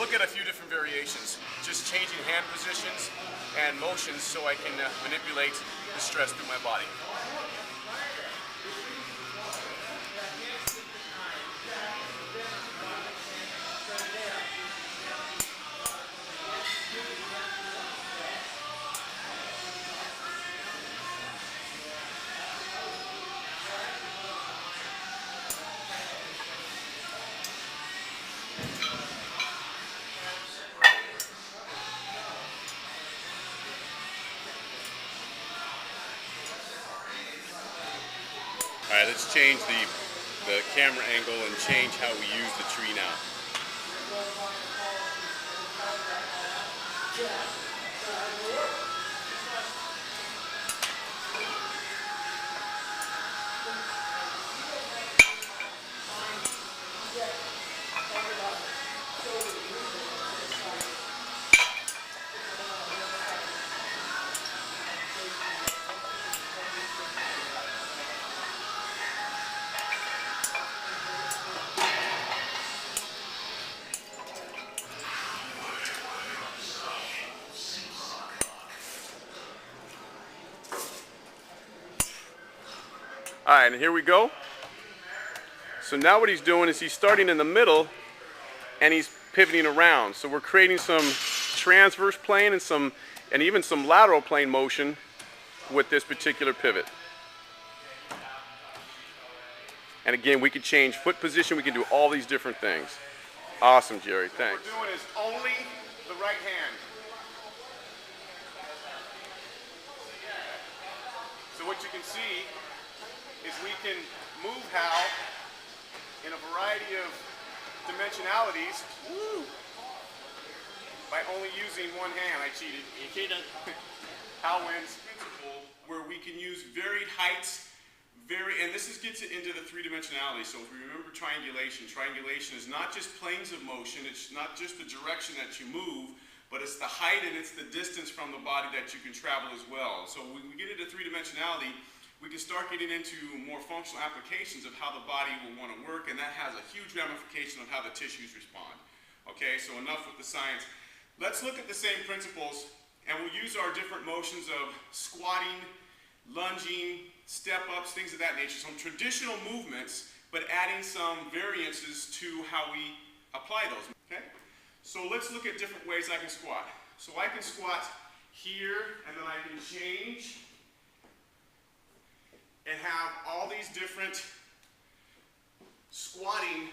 Look at a few different variations, just changing hand positions and motions so I can manipulate the stress through my body. All right, let's change the camera angle and change how we use the tree now. All right, and here we go. So now what he's doing is he's starting in the middle and he's pivoting around. So we're creating some transverse plane and even some lateral plane motion with this particular pivot. And again, we could change foot position, we can do all these different things. Awesome, Jerry, thanks. What we're doing is only the right hand. So what you can see is we can move Hal in a variety of dimensionalities by only using one hand. I cheated. You cheated. Hal wins. Principle where we can use varied heights, and this gets it into the three-dimensionality. So if we remember triangulation, triangulation is not just planes of motion, it's not just the direction that you move, but it's the height and it's the distance from the body that you can travel as well. So when we get into three-dimensionality, we can start getting into more functional applications of how the body will want to work, and that has a huge ramification on how the tissues respond. Okay, so enough with the science. Let's look at the same principles, and we'll use our different motions of squatting, lunging, step-ups, things of that nature. Some traditional movements, but adding some variances to how we apply those. Okay, so let's look at different ways I can squat. So I can squat here, and then I can change and have all these different squatting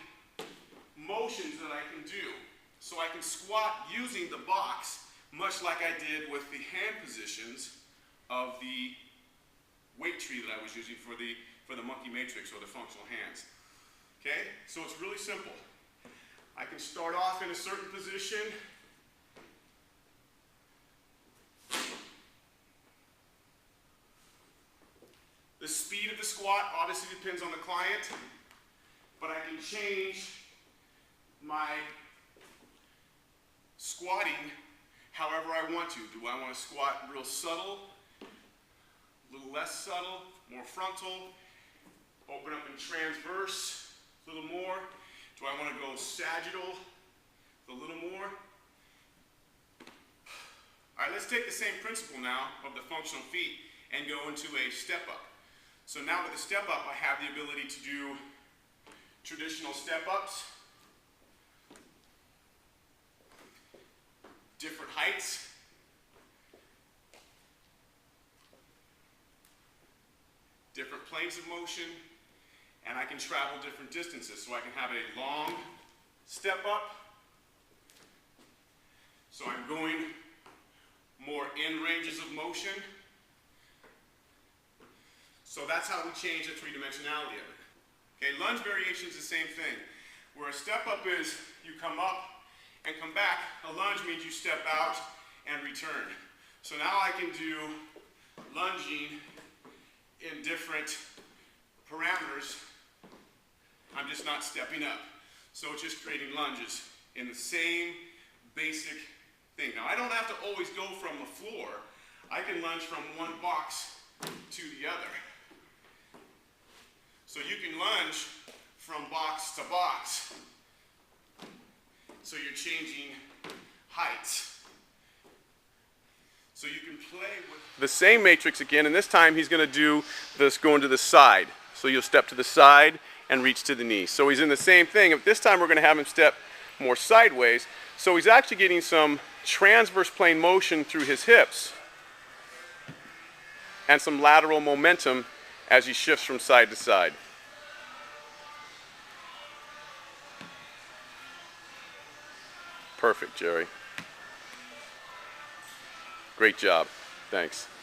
motions that I can do. So I can squat using the box, much like I did with the hand positions of the weight tree that I was using for the monkey matrix or the functional hands. Okay, so it's really simple. I can start off in a certain position. The speed of the squat obviously depends on the client, but I can change my squatting however I want to. Do I want to squat real subtle, a little less subtle, more frontal, open up in transverse a little more? Do I want to go sagittal a little more? All right, let's take the same principle now of the functional feet and go into a step up. So now with the step up, I have the ability to do traditional step ups, different heights, different planes of motion, and I can travel different distances. So I can have a long step up. So I'm going more in ranges of motion. So that's how we change the three-dimensionality of it. Okay, lunge variation is the same thing. Where a step up is you come up and come back, a lunge means you step out and return. So now I can do lunging in different parameters. I'm just not stepping up. So it's just creating lunges in the same basic thing. Now I don't have to always go from the floor. I can lunge from one box to the other. So you can lunge from box to box. So you're changing heights. So you can play with the same matrix again, and this time he's going to do this going to the side. So you'll step to the side and reach to the knee. So he's in the same thing. This time we're going to have him step more sideways. So he's actually getting some transverse plane motion through his hips and some lateral momentum as he shifts from side to side. Perfect, Jerry. Great job. Thanks.